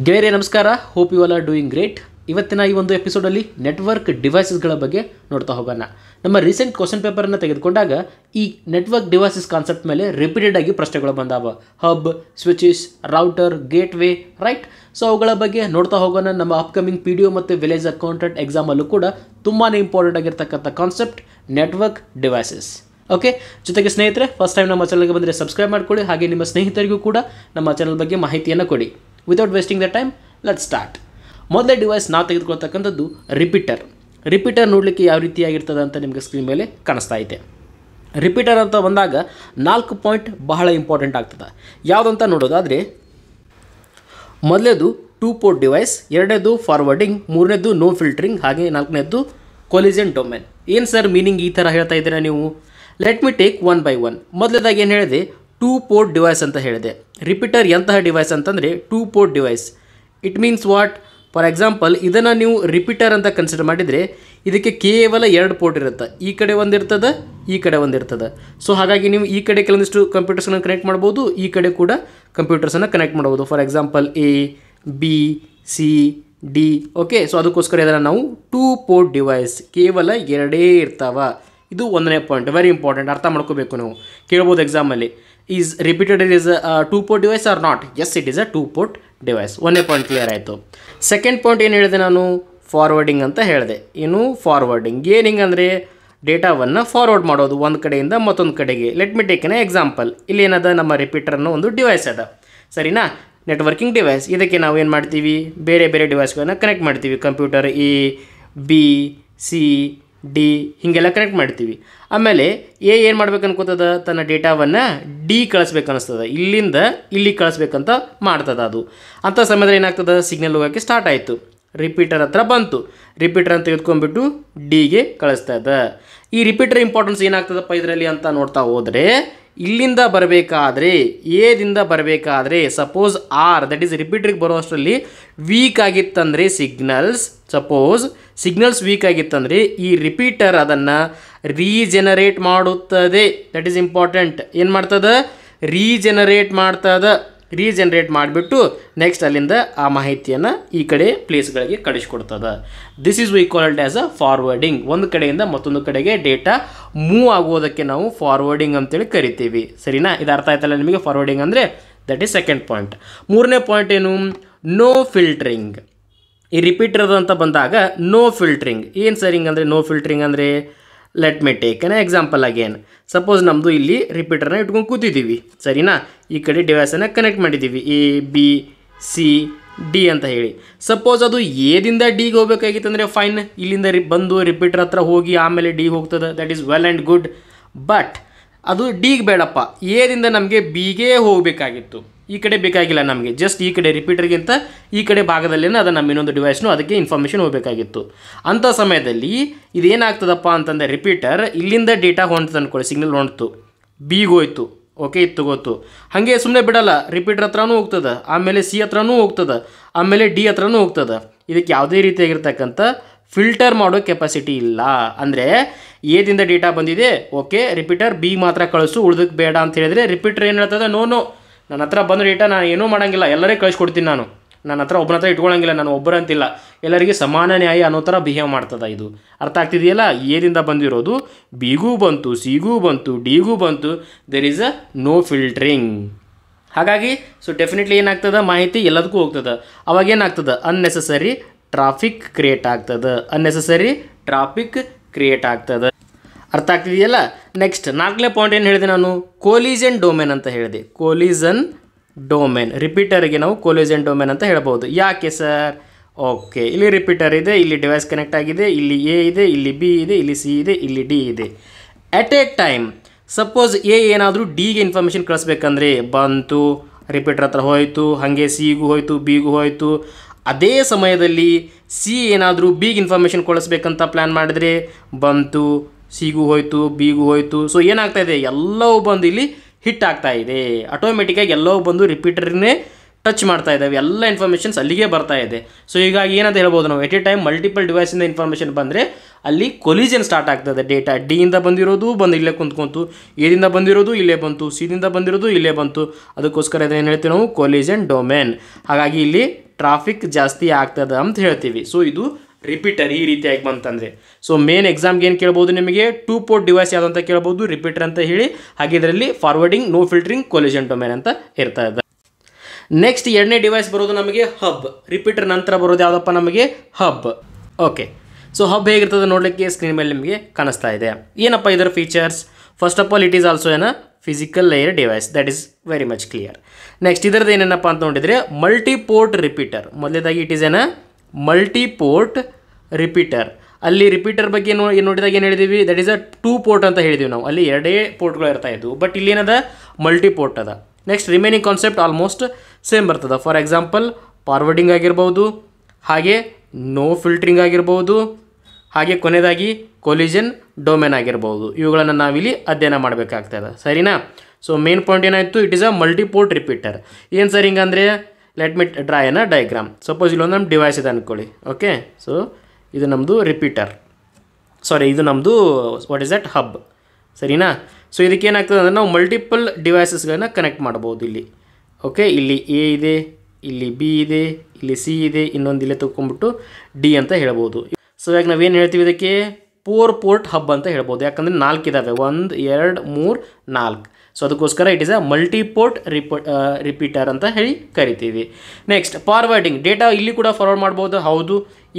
ಗೆಳೆಯರೇ ನಮಸ್ಕಾರ. Hope you all are doing great. ಇವತ್ತಿನ ಈ ಒಂದು ಎಪಿಸೋಡಲ್ಲಿ ನೆಟ್ವರ್ಕ್ ಡಿವೈಸಸ್ಗಳ ಬಗ್ಗೆ ನೋಡ್ತಾ ಹೋಗೋಣ. ನಮ್ಮ ರೀಸೆಂಟ್ ಕ್ವಶನ್ ಪೇಪರನ್ನು ತೆಗೆದುಕೊಂಡಾಗ ಈ ನೆಟ್ವರ್ಕ್ ಡಿವೈಸಸ್ ಕಾನ್ಸೆಪ್ಟ್ ಮೇಲೆ ರಿಪೀಟೆಡ್ ಆಗಿ ಪ್ರಶ್ನೆಗಳು ಬಂದಾವ. Hub, switches, router, gateway, right. So ಅವುಗಳ ಬಗ್ಗೆ ನೋಡ್ತಾ ಹೋಗೋಣ. ನಮ್ಮ ಅಪ್ಕಮಿಂಗ್ PDO ಮತ್ತು ವಿಲೇಜ್ ಅಕೌಂಟೆಂಟ್ ಎಕ್ಸಾಮಲ್ಲೂ ಕೂಡ ತುಂಬಾ ಇಂಪಾರ್ಟೆಂಟ್ ಆಗಿರ್ತಕ್ಕಂಥ ಕಾನ್ಸೆಪ್ಟ್ ನೆಟ್ವರ್ಕ್ ಡಿವೈಸಸ್. ಓಕೆ, ಜೊತೆಗೆ ಸ್ನೇಹಿತರೆ, ಫಸ್ಟ್ ಟೈಮ್ ನಮ್ಮ ಚಾನಲ್ಗೆ ಬಂದರೆ ಸಬ್ಸ್ಕ್ರೈಬ್ ಮಾಡ್ಕೊಳ್ಳಿ. ಹಾಗೆ ನಿಮ್ಮ ಸ್ನೇಹಿತರಿಗೂ ಕೂಡ ನಮ್ಮ ಚಾನಲ್ ಬಗ್ಗೆ ಮಾಹಿತಿಯನ್ನು ಕೊಡಿ. Without wasting the time, let's start. ಮೊದಲೇ ಡಿವೈಸ್ ನಾವು ತೆಗೆದುಕೊಳ್ತಕ್ಕಂಥದ್ದು ರಿಪೀಟರ್. ರಿಪೀಟರ್ ನೋಡಲಿಕ್ಕೆ ಯಾವ ರೀತಿಯಾಗಿರ್ತದೆ ಅಂತ ನಿಮಗೆ ಸ್ಕ್ರೀನ್ ಮೇಲೆ ಕಾಣಿಸ್ತಾ ಇದೆ. ರಿಪೀಟರ್ ಅಂತ ಬಂದಾಗ 4 ಪಾಯಿಂಟ್ ಬಹಳ ಇಂಪಾರ್ಟೆಂಟ್ ಆಗ್ತದೆ. ಯಾವುದಂತ ನೋಡೋದಾದರೆ, ಮೊದಲೇದು 2 ಪೋರ್ಟ್ ಡಿವೈಸ್, ಎರಡನೇದು ಫಾರ್ವರ್ಡಿಂಗ್, ಮೂರನೇದು ನೋ ಫಿಲ್ಟರಿಂಗ್, ಹಾಗೆ ನಾಲ್ಕನೇದು ಕೊಲಿಷನ್ ಡೊಮೇನ್. ಏನು ಸರ್ ಮೀನಿಂಗ್ ಈ ಥರ ಹೇಳ್ತಾ ಇದ್ದೀರಾ ನೀವು? Let me take one by one. ಮೊದಲೇದಾಗಿ ಏನು ಹೇಳಿದೆ? 2 ಪೋರ್ಟ್ ಡಿವೈಸ್ ಅಂತ ಹೇಳಿದೆ. ರಿಪೀಟರ್ ಎಂತಹ ಡಿವೈಸ್ ಅಂತಂದರೆ 2 port device. It means what? For example, ಇದನ್ನು ನೀವು ರಿಪೀಟರ್ ಅಂತ ಕನ್ಸಿಡರ್ ಮಾಡಿದರೆ ಇದಕ್ಕೆ ಕೇವಲ 2 ಪೋರ್ಟ್ ಇರುತ್ತೆ. ಈ ಕಡೆ ಒಂದಿರ್ತದೆ, ಈ ಕಡೆ ಒಂದಿರ್ತದೆ. ಸೊ ಹಾಗಾಗಿ ನೀವು ಈ ಕಡೆ ಕೆಲವೊಂದಿಷ್ಟು ಕಂಪ್ಯೂಟರ್ಸನ್ನು ಕನೆಕ್ಟ್ ಮಾಡ್ಬೋದು, ಈ ಕಡೆ ಕೂಡ ಕಂಪ್ಯೂಟರ್ಸನ್ನು ಕನೆಕ್ಟ್ ಮಾಡ್ಬೋದು. For example A, B, C, D. Okay, so ಅದಕ್ಕೋಸ್ಕರ ಇದನ್ನು ನಾವು 2 ಪೋರ್ಟ್ ಡಿವೈಸ್, ಕೇವಲ 2 ಇರ್ತಾವ. ಇದು 1ನೇ ಪಾಯಿಂಟ್, ವೆರಿ ಇಂಪಾರ್ಟೆಂಟ್. ಅರ್ಥ ಮಾಡ್ಕೋಬೇಕು. ನೀವು ಕೇಳ್ಬೋದು ಎಕ್ಸಾಮಲ್ಲಿ, is repeated is 2 port device or not? Yes, it is 2 port device. 1ನೇ ಪಾಯಿಂಟ್ ಕ್ಲಿಯರ್ ಆಯಿತು. ಸೆಕೆಂಡ್ ಪಾಯಿಂಟ್ ಏನು ಹೇಳಿದೆ ನಾನು? ಫಾರ್ವರ್ಡಿಂಗ್ ಅಂತ ಹೇಳಿದೆ. ಏನು ಫಾರ್ವರ್ಡಿಂಗ್? ಏನು ಹಿಂಗಂದರೆ ಡೇಟಾವನ್ನು ಫಾರ್ವರ್ಡ್ ಮಾಡೋದು ಒಂದು ಕಡೆಯಿಂದ ಮತ್ತೊಂದು ಕಡೆಗೆ. Let me take an example. ಇಲ್ಲಿ ಏನದ, ನಮ್ಮ ರಿಪೀಟರ್ ಅನ್ನೋ ಒಂದು ಡಿವೈಸ್ ಅದ, ಸರಿನಾ? Networking device. ಇದಕ್ಕೆ ನಾವು ಏನು ಮಾಡ್ತೀವಿ? ಬೇರೆ ಬೇರೆ ಡಿವೈಸ್ಗಳನ್ನು ಕನೆಕ್ಟ್ ಮಾಡ್ತೀವಿ. Computer A, B, C, D ಹೀಗೆಲ್ಲ ಕನೆಕ್ಟ್ ಮಾಡ್ತೀವಿ. ಆಮೇಲೆ A ಏನು ಮಾಡ್ಬೇಕು ಅನ್ಕೋತದ? ತನ್ನ ಡೇಟಾವನ್ನು D ಕಳಿಸ್ಬೇಕು ಅನ್ನಿಸ್ತದೆ. ಇಲ್ಲಿಂದ ಇಲ್ಲಿ ಕಳಿಸ್ಬೇಕಂತ ಮಾಡ್ತದೆ ಅದು. ಅಂಥ ಸಮಯದಲ್ಲಿ ಏನಾಗ್ತದೆ? ಸಿಗ್ನಲ್ ಹೋಗೋಕ್ಕೆ ಸ್ಟಾರ್ಟ್ ಆಯಿತು, ರಿಪೀಟರ್ ಹತ್ರ ಬಂತು. ರಿಪೀಟರ್ ಅಂತ ತೆಗೆದುಕೊಂಡ್ಬಿಟ್ಟು Dಗೆ ಕಳಿಸ್ತದೆ. ಈ ರಿಪೀಟರ್ ಇಂಪಾರ್ಟೆನ್ಸ್ ಏನಾಗ್ತದಪ್ಪ ಇದರಲ್ಲಿ ಅಂತ ನೋಡ್ತಾ ಹೋದರೆ, ಇಲ್ಲಿಂದ ಬರಬೇಕಾದ್ರೆ, ಎದಿಂದ ಬರಬೇಕಾದ್ರೆ ಸಪೋಸ್ R, ದಟ್ ಈಸ್ ರಿಪೀಟರ್ಗೆ ಬರುವಷ್ಟರಲ್ಲಿ ವೀಕ್ ಆಗಿತ್ತಂದರೆ ಸಿಗ್ನಲ್ಸ್, ಸಪೋಸ್ ಸಿಗ್ನಲ್ಸ್ ವೀಕ್ ಆಗಿತ್ತಂದರೆ ಈ ರಿಪೀಟರ್ ಅದನ್ನು ರೀಜೆನರೇಟ್ ಮಾಡುತ್ತದೆ. That is important. ಏನು ಮಾಡ್ತದೆ? ರೀಜೆನರೇಟ್ ಮಾಡ್ತದೆ. ರೀಜೆನರೇಟ್ ಮಾಡಿಬಿಟ್ಟು ನೆಕ್ಸ್ಟ್ ಅಲ್ಲಿಂದ ಆ ಮಾಹಿತಿಯನ್ನು ಈ ಕಡೆ ಪ್ಲೇಸ್ಗಳಿಗೆ ಕಳಿಸ್ಕೊಡ್ತದೆ. This is we called as a forwarding. ಒಂದು ಕಡೆಯಿಂದ ಮತ್ತೊಂದು ಕಡೆಗೆ ಡೇಟಾ ಮೂವ್ ಆಗೋದಕ್ಕೆ ನಾವು ಫಾರ್ವರ್ಡಿಂಗ್ ಅಂತೇಳಿ ಕರಿತೀವಿ. ಸರಿನಾ? ಇದು ಅರ್ಥ ಆಯ್ತಲ್ಲ ನಿಮಗೆ? ಫಾರ್ವರ್ಡಿಂಗ್ ಅಂದರೆ ದಟ್ ಈಸ್ ಸೆಕೆಂಡ್ ಪಾಯಿಂಟ್. ಮೂರನೇ ಪಾಯಿಂಟ್ ಏನು? No filtering. ಈ ರಿಪೀಟರ್ ಅಂತ ಬಂದಾಗ ನೋ ಫಿಲ್ಟ್ರಿಂಗ್. ಏನು ಸರ್ ಹಿಂಗಂದರೆ ನೋ ಫಿಲ್ಟ್ರಿಂಗ್ ಅಂದರೆ? Let me take an example again. Suppose ನಮ್ಮದು ಇಲ್ಲಿ ರಿಪೀಟರ್ನ ಇಟ್ಕೊಂಡು ಕೂತಿದ್ದೀವಿ, ಸರಿನಾ? ಈ ಕಡೆ ಡಿವೈಸನ್ನು ಕನೆಕ್ಟ್ ಮಾಡಿದ್ದೀವಿ, A, B, C, D ಅಂತ ಹೇಳಿ. ಸಪೋಸ್ ಅದು ಎದಿಂದ ಡಿಗೆ ಹೋಗಬೇಕಾಗಿತ್ತು ಅಂದರೆ ಫೈನ್, ಇಲ್ಲಿಂದ ಬಂದು ರಿಪೀಟರ್ ಹತ್ರ ಹೋಗಿ ಆಮೇಲೆ ಡಿ ಹೋಗ್ತದೆ. That is well and good. But ಅದು ಡಿಗೆ ಬೇಡಪ್ಪ, ಎದಿಂದ ನಮಗೆ ಬಿಗೆ ಹೋಗಬೇಕಾಗಿತ್ತು. ಈ ಕಡೆ ಬೇಕಾಗಿಲ್ಲ ನಮಗೆ, ಜಸ್ಟ್ ಈ ಕಡೆ ರಿಪೀಟರ್ಗಿಂತ ಈ ಕಡೆ ಭಾಗದಲ್ಲೇ ಅದು ನಮ್ಮ ಇನ್ನೊಂದು ಡಿವೈಸ್ನು ಅದಕ್ಕೆ ಇನ್ಫಾರ್ಮೇಷನ್ ಹೋಗಬೇಕಾಗಿತ್ತು. ಅಂಥ ಸಮಯದಲ್ಲಿ ಇದೇನಾಗ್ತದಪ್ಪ ಅಂತಂದರೆ, ರಿಪೀಟರ್ ಇಲ್ಲಿಂದ ಡೇಟಾ ಹೊಂಟ್ತು ಅಂದ್ಕೊಳ್ಳಿ, ಸಿಗ್ನಲ್ ಹೊಂಟ್ತು, ಬಿಗೆ ಹೋಯ್ತು. ಓಕೆ, ಇದು ಗೊತ್ತು. ಹಾಗೆ ಸುಮ್ಮನೆ ಬಿಡಲ್ಲ, ರಿಪೀಟರ್ ಹತ್ರನೂ ಹೋಗ್ತದೆ, ಆಮೇಲೆ C ಹತ್ರನೂ ಹೋಗ್ತದೆ, ಆಮೇಲೆ D ಹತ್ರನೂ ಹೋಗ್ತದೆ. ಇದಕ್ಕೆ ಯಾವುದೇ ರೀತಿಯಾಗಿರ್ತಕ್ಕಂಥ ಫಿಲ್ಟರ್ ಮಾಡೋ ಕೆಪಾಸಿಟಿ ಇಲ್ಲ. ಅಂದರೆ ಎದಿಂದ ಡೇಟಾ ಬಂದಿದೆ, ಓಕೆ, ರಿಪೀಟರ್ B ಮಾತ್ರ ಕಳಿಸು, ಉಳ್ದಕ್ಕೆ ಬೇಡ ಅಂತ ಹೇಳಿದರೆ ರಿಪೀಟರ್ ಏನು ಹೇಳ್ತದೆ? ನೋ, ನನ್ನ ಹತ್ರ ಬಂದ ಡೇಟಾ ನಾನು ಏನೂ ಮಾಡೋಂಗಿಲ್ಲ, ಎಲ್ಲರಿಗೂ ಕಳಿಸ್ಕೊಡ್ತೀನಿ. ನನ್ನ ಹತ್ರ ಒಬ್ಬನ ಹತ್ರ ಇಟ್ಕೊಳ್ಳೋಂಗಿಲ್ಲ, ನಾನು ಒಬ್ಬರಂತಿಲ್ಲ, ಎಲ್ಲರಿಗೆ ಸಮಾನ ನ್ಯಾಯ ಅನ್ನೋ ಥರ ಬಿಹೇವ್ ಮಾಡ್ತದೆ. ಇದು ಅರ್ಥ ಆಗ್ತಿದೆಯಲ್ಲ? ಎದಿಂದ ಬಂದಿರೋದು ಬಿಗೂ ಬಂತು, ಸಿಗೂ ಬಂತು, ಡಿಗೂ ಬಂತು. There is a no filtering. ಹಾಗಾಗಿ ಸೊ ಡೆಫಿನೆಟ್ಲಿ ಏನಾಗ್ತದೆ? ಮಾಹಿತಿ ಎಲ್ಲದಕ್ಕೂ ಹೋಗ್ತದೆ. ಅವಾಗೇನಾಗ್ತದೆ? ಅನ್ನೆಸೆಸರಿ ಟ್ರಾಫಿಕ್ ಕ್ರಿಯೇಟ್ ಆಗ್ತದೆ. ಅನ್ನೆಸೆಸರಿ ಟ್ರಾಫಿಕ್ ಕ್ರಿಯೇಟ್ ಆಗ್ತದೆ. ಅರ್ಥ ಆಗ್ತಿದೆಯಲ್ಲ? ನೆಕ್ಸ್ಟ್ 4ನೇ ಪಾಯಿಂಟ್ ಏನು ಹೇಳಿದೆ ನಾನು? ಕೊಲಿಷನ್ ಡೊಮೇನ್ ಅಂತ ಹೇಳಿದೆ. Collision domain. ರಿಪೀಟರ್ಗೆ ನಾವು ಕೊಲಿಷನ್ ಡೊಮೇನ್ ಅಂತ ಹೇಳ್ಬೋದು. ಯಾಕೆ ಸರ್? ಓಕೆ, ಇಲ್ಲಿ ರಿಪೀಟರ್ ಇದೆ, ಇಲ್ಲಿ ಡಿವೈಸ್ ಕನೆಕ್ಟ್ ಆಗಿದೆ, ಇಲ್ಲಿ A ಇದೆ, ಇಲ್ಲಿ B ಇದೆ, ಇಲ್ಲಿ C ಇದೆ, ಇಲ್ಲಿ D ಇದೆ. At A time suppose A ಏನಾದರೂ Dಗೆ ಇನ್ಫಾರ್ಮೇಷನ್ ಕಳಿಸ್ಬೇಕಂದ್ರೆ ಬಂತು, ರಿಪೀಟರ್ ಹತ್ರ ಹೋಯಿತು, ಹಾಗೆ Cಗೂ ಹೋಯಿತು, Bಗೂ ಹೋಯಿತು. ಅದೇ ಸಮಯದಲ್ಲಿ C ಏನಾದರೂ Bಗೆ ಇನ್ಫಾರ್ಮೇಷನ್ ಕಳಿಸ್ಬೇಕಂತ ಪ್ಲ್ಯಾನ್ ಮಾಡಿದರೆ ಬಂತು, Cಗೂ ಹೋಯಿತು, Bಗೂ ಹೋಯಿತು. ಸೊ ಏನಾಗ್ತಾ ಇದೆ? ಎಲ್ಲವೂ ಬಂದು ಇಲ್ಲಿ ಹಿಟ್ ಆಗ್ತಾ ಇದೆ. ಆಟೋಮೆಟಿಕ್ಕಾಗಿ ಎಲ್ಲವೂ ಬಂದು ರಿಪೀಟರ್ನೇ ಟಚ್ ಮಾಡ್ತಾ ಇದ್ದಾವೆ. ಎಲ್ಲ ಇನ್ಫಾರ್ಮೇಷನ್ಸ್ ಅಲ್ಲಿಗೆ ಬರ್ತಾ ಇದೆ. ಸೊ ಹೀಗಾಗಿ ಏನಂತ ಹೇಳ್ಬೋದು ನಾವು? ಎಟ್ ಎ ಟೈಮ್ ಮಲ್ಟಿಪಲ್ ಡಿವೈಸಿಂದ ಇನ್ಫಾರ್ಮೇಷನ್ ಬಂದರೆ ಅಲ್ಲಿ ಕೊಲಿಷನ್ ಸ್ಟಾರ್ಟ್ ಆಗ್ತದೆ. ಡೇಟಾ ಡಿಯಿಂದ ಬಂದಿರೋದು ಬಂದು ಇಲ್ಲೇ ಕುಂತ್ಕೊಂತು, ಎದಿಂದ ಬಂದಿರೋದು ಇಲ್ಲೇ ಬಂತು, ಸಿದಿಂದ ಬಂದಿರೋದು ಇಲ್ಲೇ ಬಂತು. ಅದಕ್ಕೋಸ್ಕರ ಏನು ಹೇಳ್ತೀವಿ ನಾವು? Collision domain. ಹಾಗಾಗಿ ಇಲ್ಲಿ ಟ್ರಾಫಿಕ್ ಜಾಸ್ತಿ ಆಗ್ತದೆ ಅಂತ ಹೇಳ್ತೀವಿ. ಸೊ ಇದು ರಿಪೀಟರ್ ಈ ರೀತಿಯಾಗಿ ಬಂತಂದರೆ. ಸೊ ಮೇನ್ ಎಕ್ಸಾಮ್ಗೆ ಏನು ಕೇಳ್ಬೋದು ನಿಮಗೆ, 2 ಪೋರ್ಟ್ ಡಿವೈಸ್ ಯಾವುದು ಅಂತ ಕೇಳ್ಬೋದು, ರಿಪೀಟರ್ ಅಂತ ಹೇಳಿ. ಹಾಗೆ ಇದರಲ್ಲಿ forwarding, no filtering, collision domain ಅಂತ ಇರ್ತದೆ. ನೆಕ್ಸ್ಟ್ ಎರಡನೇ ಡಿವೈಸ್ ಬರೋದು ನಮಗೆ ಹಬ್. ರಿಪೀಟರ್ ನಂತರ ಬರೋದು ಯಾವುದಪ್ಪ ನಮಗೆ, ಹಬ್. ಓಕೆ, ಸೊ ಹಬ್ ಹೇಗಿರ್ತದೆ ನೋಡಲಿಕ್ಕೆ ಸ್ಕ್ರೀನ್ ಮೇಲೆ ನಿಮಗೆ ಕಾಣಿಸ್ತಾ ಇದೆ. ಏನಪ್ಪ ಇದರ features? First of all it is also ಏನ physical layer device, that is very much clear. Next ಇದರದ್ದು ಏನೇನಪ್ಪ ಅಂತ ನೋಡಿದರೆ ಮಲ್ಟಿಪೋರ್ಟ್ ರಿಪೀಟರ್. ಮೊದಲೇದಾಗಿ ಇಟ್ ಈಸ್ ಏನ ಮಲ್ಟಿಪೋರ್ಟ್ ರಿಪೀಟರ್. ಅಲ್ಲಿ ರಿಪೀಟರ್ ಬಗ್ಗೆ ನೋಡಿದಾಗ ಏನು ಹೇಳಿದೀವಿ, ದಟ್ ಈಸ್ ಅ 2 ಪೋರ್ಟ್ ಅಂತ ಹೇಳಿದೀವಿ ನಾವು. ಅಲ್ಲಿ ಎರಡೇ ಪೋರ್ಟ್ಗಳು ಇರ್ತಾ ಇದ್ವು, ಬಟ್ ಇಲ್ಲಿ ಏನದ ಮಲ್ಟಿಪೋರ್ಟ್ ಅದ. Next remaining concept almost same ಬರ್ತದೆ. ಫಾರ್ ಎಕ್ಸಾಂಪಲ್ ಫಾರ್ವರ್ಡಿಂಗ್ ಆಗಿರ್ಬೋದು, ಹಾಗೆ ನೋ ಫಿಲ್ಟ್ರಿಂಗ್ ಆಗಿರ್ಬೋದು, ಹಾಗೆ ಕೊನೆಯದಾಗಿ ಕೊಲಿಷನ್ ಡೊಮೇನ್ ಆಗಿರ್ಬೋದು. ಇವುಗಳನ್ನು ನಾವಿಲ್ಲಿ ಅಧ್ಯಯನ ಮಾಡಬೇಕಾಗ್ತದೆ, ಸರಿನಾ? ಸೊ ಮೇನ್ ಪಾಯಿಂಟ್ ಏನಾಯಿತು, it is a multiport repeater. ಏನು ಸರ್ ಹಿಂಗಂದರೆ, let me draw an a diagram. Suppose ಇಲ್ಲೊಂದು ನಮ್ಮ ಡಿವೈಸ್ ಇದೆ ಅಂದ್ಕೊಳ್ಳಿ. ಓಕೆ, ಸೊ ಇದು ನಮ್ಮದು ರಿಪೀಟರ್, ಸಾರಿ ಇದು ನಮ್ಮದು ವಾಟ್ ಈಸ್ ದಟ್, ಹಬ್, ಸರಿನಾ? ಸೊ ಇದಕ್ಕೆ ಏನಾಗ್ತದೆ ಅಂದರೆ ನಾವು ಮಲ್ಟಿಪಲ್ ಡಿವೈಸಸ್ಗಳನ್ನ ಕನೆಕ್ಟ್ ಮಾಡ್ಬೋದು ಇಲ್ಲಿ. ಓಕೆ, ಇಲ್ಲಿ ಎ ಇದೆ, ಇಲ್ಲಿ ಬಿ ಇದೆ, ಇಲ್ಲಿ ಸಿ ಇದೆ, ಇನ್ನೊಂದು ಇಲ್ಲೇ ತೊಗೊಂಡ್ಬಿಟ್ಟು ಡಿ ಅಂತ ಹೇಳ್ಬೋದು. ಸೊ ಇವಾಗ ನಾವೇನು ಹೇಳ್ತೀವಿ ಇದಕ್ಕೆ, 4 ಪೋರ್ಟ್ ಹಬ್ ಅಂತ ಹೇಳ್ಬೋದು. ಯಾಕಂದರೆ 4 ಇದ್ದಾವೆ, 1 2 3 4. ಸೊ ಅದಕ್ಕೋಸ್ಕರ it is a multiport repeater ಅಂತ ಹೇಳಿ ಕರಿತೀವಿ. ನೆಕ್ಸ್ಟ್ ಫಾರ್ವರ್ಡಿಂಗ್, ಡೇಟಾ ಇಲ್ಲಿ ಕೂಡ ಫಾರ್ವರ್ಡ್ ಮಾಡ್ಬೋದು. ಹೌದು,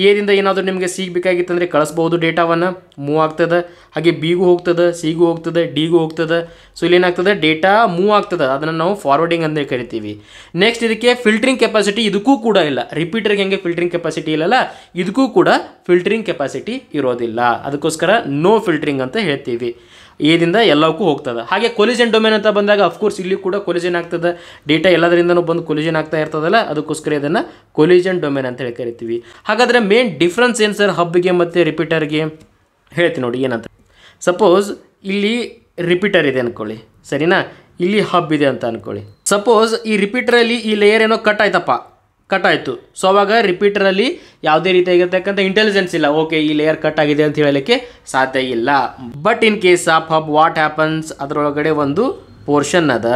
ಎದಿಂದ ಏನಾದರೂ ನಿಮಗೆ ಸಿಗೆ ಬೇಕಾಗಿತ್ತಂದರೆ ಕಳಿಸ್ಬೋದು, ಡೇಟಾವನ್ನು ಮೂವ್ ಆಗ್ತದೆ. ಹಾಗೆ ಬಿಗೂ ಹೋಗ್ತದೆ, ಸಿಗೂ ಹೋಗ್ತದೆ, ಡಿಗೂ ಹೋಗ್ತದೆ. ಸೊ ಇಲ್ಲಿ ಏನಾಗ್ತದೆ, ಡೇಟಾ ಮೂವ್ ಆಗ್ತದೆ, ಅದನ್ನು ನಾವು ಫಾರ್ವರ್ಡಿಂಗ್ ಅಂತ ಕರಿತೀವಿ. ನೆಕ್ಸ್ಟ್ ಇದಕ್ಕೆ ಫಿಲ್ಟ್ರಿಂಗ್ ಕೆಪಾಸಿಟಿ ಇದಕ್ಕೂ ಕೂಡ ಇಲ್ಲ. ರಿಪೀಟರ್ಗೆ ಹೆಂಗೆ ಫಿಲ್ಟ್ರಿಂಗ್ ಕೆಪಾಸಿಟಿ ಇಲ್ಲಲ್ಲ, ಇದಕ್ಕೂ ಕೂಡ ಫಿಲ್ಟ್ರಿಂಗ್ ಕೆಪಾಸಿಟಿ ಇರೋದಿಲ್ಲ. ಅದಕ್ಕೋಸ್ಕರ ನೋ ಫಿಲ್ಟ್ರಿಂಗ್ ಅಂತ ಹೇಳ್ತೀವಿ. ಏದಿಂದ ಎಲ್ಲವಕ್ಕೂ ಹೋಗ್ತದೆ. ಹಾಗೆ ಕೊಲಿಷನ್ ಡೊಮೇನ್ ಅಂತ ಬಂದಾಗ ಅಫ್ಕೋರ್ಸ್ ಇಲ್ಲಿ ಕೂಡ ಕೊಲಿಷನ್ ಆಗ್ತದೆ, ಡೇಟಾ ಎಲ್ಲದರಿಂದನೂ ಬಂದು ಕೊಲಿಷನ್ ಆಗ್ತಾ ಇರ್ತದಲ್ಲ, ಅದಕ್ಕೋಸ್ಕರ ಇದನ್ನು ಕೊಲಿಷನ್ ಡೊಮೇನ್ ಅಂತ ಹೇಳಿ ಕರಿತೀವಿ. ಹಾಗಾದರೆ ಮೇನ್ ಡಿಫ್ರೆನ್ಸ್ ಏನು ಸರ್ ಹಬ್ಗೆ ಮತ್ತು ರಿಪೀಟರ್ಗೆ? ಹೇಳ್ತೀನಿ ನೋಡಿ ಏನಂತ. ಸಪೋಸ್ ಇಲ್ಲಿ ರಿಪೀಟರ್ ಇದೆ ಅಂದ್ಕೊಳ್ಳಿ, ಸರಿನಾ? ಇಲ್ಲಿ ಹಬ್ ಇದೆ ಅಂತ ಅಂದ್ಕೊಳ್ಳಿ. ಸಪೋಸ್ ಈ ರಿಪೀಟರಲ್ಲಿ ಈ ಲೇಯರ್ ಏನೋ ಕಟ್ ಆಯಿತು. ಸೊ ಅವಾಗ ರಿಪೀಟರಲ್ಲಿ ಯಾವುದೇ ರೀತಿಯಾಗಿರ್ತಕ್ಕಂಥ ಇಂಟೆಲಿಜೆನ್ಸ್ ಇಲ್ಲ. ಓಕೆ, ಈ ಲೇಯರ್ ಕಟ್ ಆಗಿದೆ ಅಂತ ಹೇಳಲಿಕ್ಕೆ ಸಾಧ್ಯ ಇಲ್ಲ. But in case of hub what happens, ಅದರೊಳಗಡೆ ಒಂದು ಪೋರ್ಷನ್ ಅದ,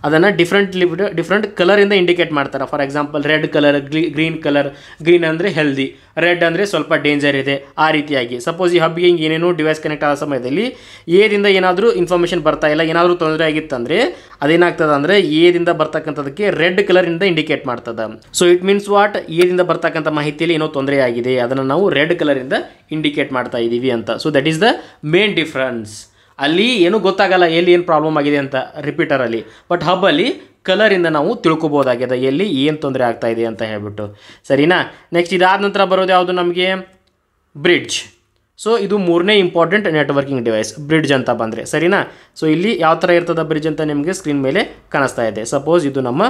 ಅದನ್ನು ಡಿಫ್ರೆಂಟ್ ಕಲರಿಂದ ಇಂಡಿಕೇಟ್ ಮಾಡ್ತಾರೆ. For example red colour, green colour. Green ಅಂದರೆ ಹೆಲ್ದಿ, ರೆಡ್ ಅಂದರೆ ಸ್ವಲ್ಪ ಡೇಂಜರ್ ಇದೆ, ಆ ರೀತಿಯಾಗಿ. ಸಪೋಸ್ ಈ ಹಬ್ಗೆ ಹಿಂಗೆ ಏನೇನೋ ಡಿವೈಸ್ ಕನೆಕ್ಟ್ ಆದ ಸಮಯದಲ್ಲಿ ಏದಿಂದ ಏನಾದರೂ ಇನ್ಫಾರ್ಮೇಷನ್ ಬರ್ತಾ ಇಲ್ಲ, ಏನಾದರೂ ತೊಂದರೆ ಆಗಿತ್ತಂದರೆ ಅದೇನಾಗ್ತದೆ ಅಂದರೆ ಏದಿಂದ ಬರ್ತಕ್ಕಂಥದಕ್ಕೆ ರೆಡ್ ಕಲರಿಂದ ಇಂಡಿಕೇಟ್ ಮಾಡ್ತದೆ. ಸೊ ಇಟ್ ಮೀನ್ಸ್ ವಾಟ್, ಏದಿಂದ ಬರ್ತಕ್ಕಂಥ ಮಾಹಿತಿಯಲ್ಲಿ ಏನೋ ತೊಂದರೆ ಆಗಿದೆ, ಅದನ್ನು ನಾವು ರೆಡ್ ಕಲರಿಂದ ಇಂಡಿಕೇಟ್ ಮಾಡ್ತಾ ಇದ್ದೀವಿ ಅಂತ. So that is the main difference. ಅಲ್ಲಿ ಏನೂ ಗೊತ್ತಾಗಲ್ಲ ಎಲ್ಲಿ ಏನು ಪ್ರಾಬ್ಲಮ್ ಆಗಿದೆ ಅಂತ ರಿಪೀಟರಲ್ಲಿ, ಬಟ್ ಹಬ್ಬಲ್ಲಿ ಕಲರಿಂದ ನಾವು ತಿಳ್ಕೊಬೋದಾಗಿದೆ ಎಲ್ಲಿ ಏನು ತೊಂದರೆ ಆಗ್ತಾ ಇದೆ ಅಂತ ಹೇಳ್ಬಿಟ್ಟು, ಸರಿನಾ? ನೆಕ್ಸ್ಟ್ ಇದಾದ ನಂತರ ಬರೋದು ಯಾವುದು ನಮಗೆ, ಬ್ರಿಡ್ಜ್. ಸೊ ಇದು 3ನೇ ಇಂಪಾರ್ಟೆಂಟ್ ನೆಟ್ವರ್ಕಿಂಗ್ ಡಿವೈಸ್, ಬ್ರಿಡ್ಜ್ ಅಂತ ಬಂದರೆ, ಸರಿನಾ? ಸೊ ಇಲ್ಲಿ ಯಾವ ಥರ ಇರ್ತದೆ ಬ್ರಿಡ್ಜ್ ಅಂತ ನಿಮಗೆ ಸ್ಕ್ರೀನ್ ಮೇಲೆ ಕಾಣಿಸ್ತಾ ಇದೆ. ಸಪೋಸ್ ಇದು ನಮ್ಮ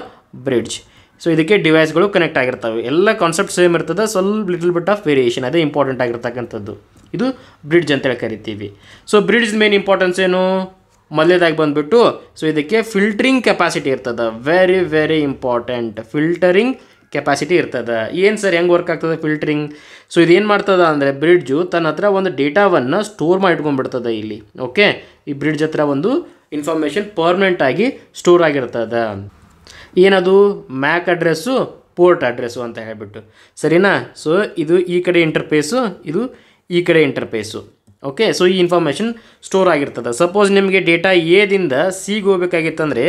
ಬ್ರಿಡ್ಜ್. ಸೊ ಇದಕ್ಕೆ ಡಿವೈಸ್ಗಳು ಕನೆಕ್ಟ್ ಆಗಿರ್ತವೆ, ಎಲ್ಲ ಕಾನ್ಸೆಪ್ಟ್ ಸೇಮ್ ಇರ್ತದೆ, ಸ್ವಲ್ಪ ಲಿಟಲ್ ಬಿಟ್ ಆಫ್ ವೇರಿಯೇಷನ್, ಅದೇ ಇಂಪಾರ್ಟೆಂಟ್ ಆಗಿರ್ತಕ್ಕಂಥದ್ದು. ಇದು ಬ್ರಿಡ್ಜ್ ಅಂತೇಳಿ ಕರಿತೀವಿ. ಸೊ ಬ್ರಿಡ್ಜ್ ಮೇನ್ ಇಂಪಾರ್ಟೆನ್ಸ್ ಏನು? ಮೊದಲೇದಾಗಿ ಬಂದುಬಿಟ್ಟು, ಸೊ ಇದಕ್ಕೆ ಫಿಲ್ಟ್ರಿಂಗ್ ಕೆಪಾಸಿಟಿ ಇರ್ತದೆ, very very important. Filtering capacity ಇರ್ತದೆ. ಏನು ಸರ್ ಹೆಂಗೆ ವರ್ಕ್ ಆಗ್ತದೆ ಫಿಲ್ಟ್ರಿಂಗ್? ಸೊ ಇದೇನು ಮಾಡ್ತದೆ ಅಂದರೆ ಬ್ರಿಡ್ಜು ತನ್ನ ಹತ್ರ ಒಂದು ಡೇಟಾವನ್ನು ಸ್ಟೋರ್ ಮಾಡಿ ಇಟ್ಕೊಂಡ್ಬಿಡ್ತದೆ ಇಲ್ಲಿ. ಓಕೆ, ಈ ಬ್ರಿಡ್ಜ್ ಹತ್ರ ಒಂದು ಇನ್ಫಾರ್ಮೇಷನ್ ಪರ್ಮನೆಂಟಾಗಿ ಸ್ಟೋರ್ ಆಗಿರ್ತದೆ. ಏನದು? ಮ್ಯಾಕ್ ಅಡ್ರೆಸ್ಸು, ಪೋರ್ಟ್ ಅಡ್ರೆಸ್ಸು ಅಂತ ಹೇಳ್ಬಿಟ್ಟು, ಸರಿನಾ? ಸೊ ಇದು ಈ ಕಡೆ ಇಂಟರ್ಫೇಸು, ಇದು ಈ ಕಡೆ ಇಂಟರ್ಫೇಸು. ಓಕೆ, ಸೊ ಈ ಇನ್ಫಾರ್ಮೇಷನ್ ಸ್ಟೋರ್ ಆಗಿರ್ತದೆ. ಸಪೋಸ್ ನಿಮಗೆ ಡೇಟಾ ಎದಿಂದ ಸಿಗೆ ಹೋಗ್ಬೇಕಾಗಿತ್ತಂದರೆ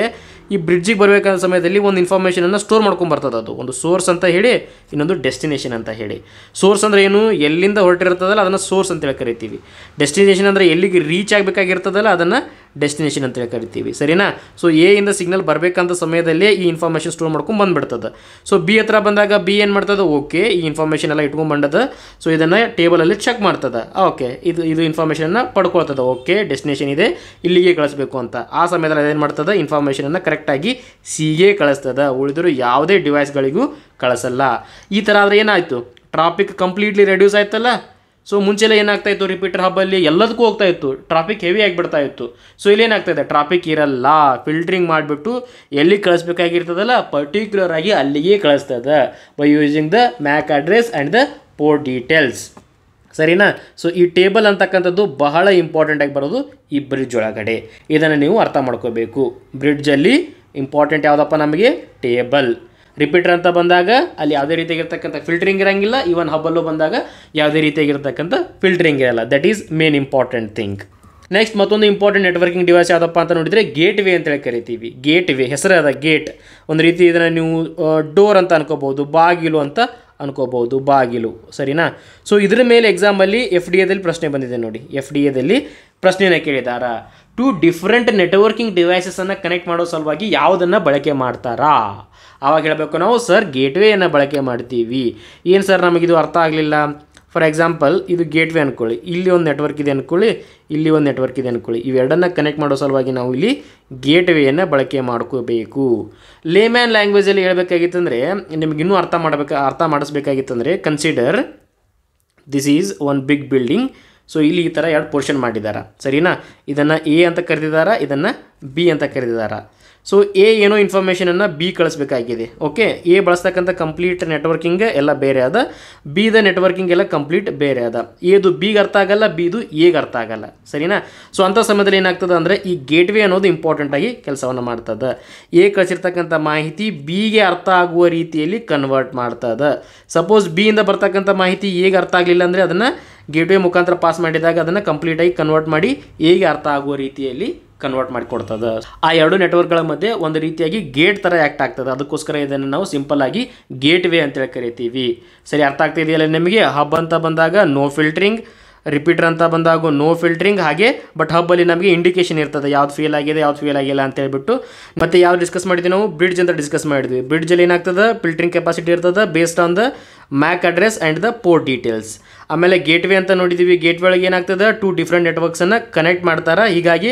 ಈ ಬ್ರಿಡ್ಜಿಗೆ ಬರಬೇಕಾದ ಸಮಯದಲ್ಲಿ ಒಂದು ಇನ್ಫಾರ್ಮೇಷನನ್ನು ಸ್ಟೋರ್ ಮಾಡ್ಕೊಂಬರ್ತದೆ. ಅದು ಒಂದು ಸೋರ್ಸ್ ಅಂತ ಹೇಳಿ, ಇನ್ನೊಂದು ಡೆಸ್ಟಿನೇಷನ್ ಅಂತ ಹೇಳಿ. ಸೋರ್ಸ್ ಅಂದರೆ ಏನು? ಎಲ್ಲಿಂದ ಹೊರಟಿರ್ತದಲ್ಲ ಅದನ್ನು ಸೋರ್ಸ್ ಅಂತೇಳಿ ಕರಿತೀವಿ. ಡೆಸ್ಟಿನೇಷನ್ ಅಂದರೆ ಎಲ್ಲಿಗೆ ರೀಚ್ ಆಗಬೇಕಾಗಿರ್ತದಲ್ಲ ಅದನ್ನು ಡೆಸ್ಟಿನೇಷನ್ ಅಂತೇಳಿ ಕರಿತೀವಿ, ಸರಿನಾ? ಸೊ ಎಯಿಂದ ಸಿಗ್ನಲ್ ಬರಬೇಕಂತ ಸಮಯದಲ್ಲೇ ಈ ಇನ್ಫಾರ್ಮೇಷನ್ ಸ್ಟೋರ್ ಮಾಡ್ಕೊಂಡು ಬಂದುಬಿಡ್ತದೆ. ಸೊ ಬಿ ಹತ್ರ ಬಂದಾಗ ಬಿ ಏನು ಮಾಡ್ತದೆ? ಓಕೆ, ಈ ಇನ್ಫಾರ್ಮೇಷನ್ ಎಲ್ಲ ಇಟ್ಕೊಂಡ್ಬಂದದ, ಸೊ ಇದನ್ನು ಟೇಬಲಲ್ಲಿ ಚೆಕ್ ಮಾಡ್ತದೆ. ಓಕೆ, ಇದು ಇನ್ಫಾರ್ಮೇಷನನ್ನು ಪಡ್ಕೊಳ್ತದೆ. ಓಕೆ, ಡೆಸ್ಟಿನೇಷನ್ ಇದೆ, ಇಲ್ಲಿಗೆ ಕಳಿಸ್ಬೇಕು ಅಂತ. ಆ ಸಮಯದಲ್ಲಿ ಅದೇನು ಮಾಡ್ತದೆ? ಇನ್ಫಾರ್ಮೇಷನನ್ನು ಕರೆಕ್ಟಾಗಿ ಸಿಗೆ ಕಳಿಸ್ತದೆ, ಉಳಿದರೂ ಯಾವುದೇ ಡಿವೈಸ್ಗಳಿಗೂ ಕಳಿಸಲ್ಲ. ಈ ಥರ ಆದರೆ ಏನಾಯಿತು? ಟ್ರಾಫಿಕ್ ಕಂಪ್ಲೀಟ್ಲಿ ರೆಡ್ಯೂಸ್ ಆಯ್ತಲ್ಲ. ಸೊ ಮುಂಚೆಲ್ಲ ಏನಾಗ್ತಾ ಇತ್ತು, ರಿಪೀಟರ್ ಹಬ್ಬಲ್ಲಿ ಎಲ್ಲದಕ್ಕೂ ಹೋಗ್ತಾ ಇತ್ತು, ಟ್ರಾಫಿಕ್ ಹೆವಿ ಆಗಿಬಿಡ್ತಾ ಇತ್ತು. ಸೊ ಇಲ್ಲಿ ಏನಾಗ್ತಾಯಿದೆ, ಟ್ರಾಫಿಕ್ ಇರಲ್ಲ, ಫಿಲ್ಟ್ರಿಂಗ್ ಮಾಡಿಬಿಟ್ಟು ಎಲ್ಲಿಗೆ ಕಳಿಸ್ಬೇಕಾಗಿರ್ತದಲ್ಲ ಪರ್ಟಿಕ್ಯುಲರ್ ಆಗಿ ಅಲ್ಲಿಗೆ ಕಳಿಸ್ತದೆ by using the MAC address and the port details, ಸರಿನಾ? ಸೊ ಈ ಟೇಬಲ್ ಅಂತಕ್ಕಂಥದ್ದು ಬಹಳ ಇಂಪಾರ್ಟೆಂಟಾಗಿ ಬರೋದು ಈ ಬ್ರಿಡ್ಜ್ ಒಳಗಡೆ. ಇದನ್ನು ನೀವು ಅರ್ಥ ಮಾಡ್ಕೋಬೇಕು. ಬ್ರಿಡ್ಜಲ್ಲಿ ಇಂಪಾರ್ಟೆಂಟ್ ಯಾವುದಪ್ಪ ನಮಗೆ? ಟೇಬಲ್. ರಿಪೀಟರ್ ಅಂತ ಬಂದಾಗ ಅಲ್ಲಿ ಯಾವುದೇ ರೀತಿಯಾಗಿರ್ತಕ್ಕಂಥ ಫಿಲ್ಟರಿಂಗ್ ಇರೋಂಗಿಲ್ಲ. ಈವನ್ ಹಬ್ಬಲ್ಲೂ ಬಂದಾಗ ಯಾವುದೇ ರೀತಿಯಾಗಿರ್ತಕ್ಕಂಥ ಫಿಲ್ಟರಿಂಗ್ ಇರಲ್ಲ. That is main important thing. Next ಮತ್ತೊಂದು ಇಂಪಾರ್ಟೆಂಟ್ ನೆಟ್ವರ್ಕಿಂಗ್ ಡಿವೈಸ್ ಯಾವುದಪ್ಪ ಅಂತ ನೋಡಿದರೆ ಗೇಟ್ ವೇ ಅಂತೇಳಿ ಕರಿತೀವಿ. ಗೇಟ್ ವೇ ಹೆಸರು ಅದ ಗೇಟ್. ಒಂದು ರೀತಿ ಇದನ್ನು ನೀವು ಡೋರ್ ಅಂತ ಅನ್ಕೋಬೋದು, ಬಾಗಿಲು ಅಂತ ಅನ್ಕೋಬೋದು, ಬಾಗಿಲು, ಸರಿನಾ. ಸೊ ಇದ್ರ ಮೇಲೆ ಎಕ್ಸಾಮಲ್ಲಿ FDAದಲ್ಲಿ ಪ್ರಶ್ನೆ ಬಂದಿದೆ ನೋಡಿ. FDAದಲ್ಲಿ ಪ್ರಶ್ನೆಯನ್ನು ಕೇಳಿದಾರ, ಟು ಡಿಫ್ರೆಂಟ್ ನೆಟ್ವರ್ಕಿಂಗ್ ಡಿವೈಸಸನ್ನು ಕನೆಕ್ಟ್ ಮಾಡೋ ಸಲುವಾಗಿ ಯಾವುದನ್ನು ಬಳಕೆ ಮಾಡ್ತಾರಾ? ಆವಾಗ ಹೇಳಬೇಕು ನಾವು, ಸರ್ ಗೇಟ್ವೇಯನ್ನು ಬಳಕೆ ಮಾಡ್ತೀವಿ. ಏನು ಸರ್ ನಮಗಿದು ಅರ್ಥ ಆಗಲಿಲ್ಲ. ಫಾರ್ ಎಕ್ಸಾಂಪಲ್ ಇದು ಗೇಟ್ವೇ ಅಂದ್ಕೊಳ್ಳಿ, ಇಲ್ಲಿ ಒಂದು ನೆಟ್ವರ್ಕ್ ಇದೆ ಅಂದ್ಕೊಳ್ಳಿ, ಇಲ್ಲಿ ಒಂದು ನೆಟ್ವರ್ಕ್ ಇದೆ ಅಂದ್ಕೊಳ್ಳಿ. ಇವೆರಡನ್ನ ಕನೆಕ್ಟ್ ಮಾಡೋ ಸಲುವಾಗಿ ನಾವು ಇಲ್ಲಿ ಗೇಟ್ವೇಯನ್ನು ಬಳಕೆ ಮಾಡ್ಕೋಬೇಕು. ಲೇಮ್ಯಾನ್ ಲ್ಯಾಂಗ್ವೇಜಲ್ಲಿ ಹೇಳಬೇಕಾಗಿತ್ತಂದರೆ, ನಿಮ್ಗೆ ಇನ್ನೂ ಅರ್ಥ ಮಾಡಿಸ್ಬೇಕಾಗಿತ್ತಂದರೆ, consider this is one big building. So ಇಲ್ಲಿ ಈ ಥರ ಎರಡು ಪೋರ್ಷನ್ ಮಾಡಿದ್ದಾರೆ, ಸರಿನಾ. ಇದನ್ನು A ಅಂತ ಕರೆದಿದ್ದಾರೆ, ಇದನ್ನು B ಅಂತ ಕರೆದಿದ್ದಾರೆ. ಸೊ A ಏನೋ ಇನ್ಫಾರ್ಮೇಷನನ್ನು B ಕಳಿಸ್ಬೇಕಾಗಿದೆ. ಓಕೆ, A ಬಳಸ್ತಕ್ಕಂಥ ಕಂಪ್ಲೀಟ್ ನೆಟ್ವರ್ಕಿಂಗ್ ಎಲ್ಲ ಬೇರೆ ಅದ, Bದ ನೆಟ್ವರ್ಕಿಂಗ್ ಎಲ್ಲ ಕಂಪ್ಲೀಟ್ ಬೇರೆ ಅದ. Aದು Bಗೆ ಅರ್ಥ ಆಗಲ್ಲ, Bದು Aಗೆ ಅರ್ಥ ಆಗಲ್ಲ, ಸರಿನಾ. ಸೊ ಅಂಥ ಸಮಯದಲ್ಲಿ ಏನಾಗ್ತದೆ ಅಂದರೆ ಈ ಗೇಟ್ವೇ ಅನ್ನೋದು ಇಂಪಾರ್ಟೆಂಟಾಗಿ ಕೆಲಸವನ್ನು ಮಾಡ್ತದೆ. A ಕಳಿಸಿರ್ತಕ್ಕಂಥ ಮಾಹಿತಿ Bಗೆ ಅರ್ಥ ಆಗುವ ರೀತಿಯಲ್ಲಿ ಕನ್ವರ್ಟ್ ಮಾಡ್ತದೆ. ಸಪೋಸ್ Bಯಿಂದ ಬರ್ತಕ್ಕಂಥ ಮಾಹಿತಿ Aಗೆ ಅರ್ಥ ಆಗಲಿಲ್ಲ ಅಂದರೆ ಅದನ್ನು ಗೇಟ್ವೇ ಮುಖಾಂತರ ಪಾಸ್ ಮಾಡಿದಾಗ ಅದನ್ನು ಕಂಪ್ಲೀಟಾಗಿ ಕನ್ವರ್ಟ್ ಮಾಡಿ Aಗೆ ಅರ್ಥ ಆಗುವ ರೀತಿಯಲ್ಲಿ ಕನ್ವರ್ಟ್ ಮಾಡಿಕೊಡ್ತದೆ. ಆ ಎರಡು ನೆಟ್ವರ್ಕ್ಗಳ ಮಧ್ಯೆ ಒಂದು ರೀತಿಯಾಗಿ ಗೇಟ್ ಥರ ಆ್ಯಕ್ಟ್ ಆಗ್ತದೆ. ಅದಕ್ಕೋಸ್ಕರ ಇದನ್ನು ನಾವು ಸಿಂಪಲ್ ಆಗಿ ಗೇಟ್ವೇ ಅಂತೇಳಿ ಕರಿತೀವಿ. ಸರಿ, ಅರ್ಥ ಆಗ್ತಿದೆಯಲ್ಲ ನಿಮಗೆ. ಹಬ್ ಅಂತ ಬಂದಾಗ ನೋ ಫಿಲ್ಟ್ರಿಂಗ್, ರಿಪೀಟರ್ ಅಂತ ಬಂದಾಗ ನೋ ಫಿಲ್ಟ್ರಿಂಗ್. ಹಾಗೆ ಬಟ್ ಹಬ್ಬಲ್ಲಿ ನಮಗೆ ಇಂಡಿಕೇಶನ್ ಇರ್ತದೆ, ಯಾವ್ದು ಫೇಲ್ ಆಗಿದೆ ಯಾವ್ದು ಫೇಲ್ ಆಗಿಲ್ಲ ಅಂತ ಹೇಳ್ಬಿಟ್ಟು. ಮತ್ತು ಯಾವ್ದು ಡಿಸ್ಕಸ್ ಮಾಡಿದ್ವಿ ನಾವು, ಬ್ರಿಡ್ಜ್ ಅಂತ ಡಿಸ್ಕಸ್ ಮಾಡಿದ್ವಿ. ಬ್ರಿಡ್ಜಲ್ಲಿ ಏನಾಗ್ತದೆ, ಫಿಲ್ಟ್ರಿಂಗ್ ಕೆಪಾಸಿಟಿ ಇರ್ತದೆ based on the MAC address and the port details. ಆಮೇಲೆ ಗೇಟ್ವೇ ಅಂತ ನೋಡಿದ್ದೀವಿ. ಗೇಟ್ವೇ ಒಳಗೆ ಏನಾಗ್ತದೆ, 2 ಡಿಫ್ರೆಂಟ್ ನೆಟ್ವರ್ಕ್ಸನ್ನು ಕನೆಕ್ಟ್ ಮಾಡ್ತಾರೆ. ಹೀಗಾಗಿ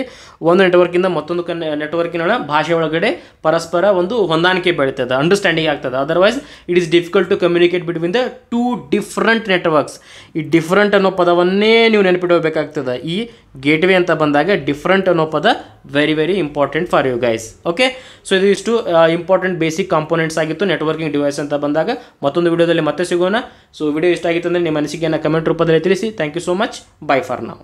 ಒಂದು ನೆಟ್ವರ್ಕಿಂದ ಮತ್ತೊಂದು ನೆಟ್ವರ್ಕಿನ ಭಾಷೆ ಒಳಗಡೆ ಪರಸ್ಪರ ಒಂದು ಹೊಂದಾಣಿಕೆ ಬೆಳೀತದೆ, ಅಂಡರ್ಸ್ಟ್ಯಾಂಡಿಂಗ್ ಆಗ್ತದೆ. Otherwise it is difficult to communicate between the 2 different networks. ಈ ಡಿಫ್ರೆಂಟ್ ಅನ್ನೋ ಪದವನ್ನೇ ನೀವು ನೆನಪಿಡಬೇಕಾಗ್ತದೆ. ಈ ಗೇಟ್ವೇ ಅಂತ ಬಂದಾಗ ಡಿಫ್ರೆಂಟ್ ಅನ್ನೋ ಪದ very very important for you guys. Okay, so ಇದು ಇಷ್ಟು ಇಂಪಾರ್ಟೆಂಟ್ ಬೇಸಿಕ್ ಕಾಂಪೋನೆಂಟ್ಸ್ ಆಗಿತ್ತು ನೆಟ್ವರ್ಕಿಂಗ್ ಡಿವೈಸ್ ಅಂತ ಬಂದಾಗ. ಮತ್ತೊಂದು ವಿಡಿಯೋದಲ್ಲಿ ಮತ್ತೆ ಸಿಗೋಣ. ಸೊ ವಿಡಿಯೋ ಇಷ್ಟ ಆಗಿತ್ತು ಅಂದರೆ ನಿಮ್ಮ ಅನಿಸಿಕೆಯನ್ನು ಕಮೆಂಟ್ ರೂಪದಲ್ಲಿ ತಿಳಿಸಿ. Thank you so much. Bye for now.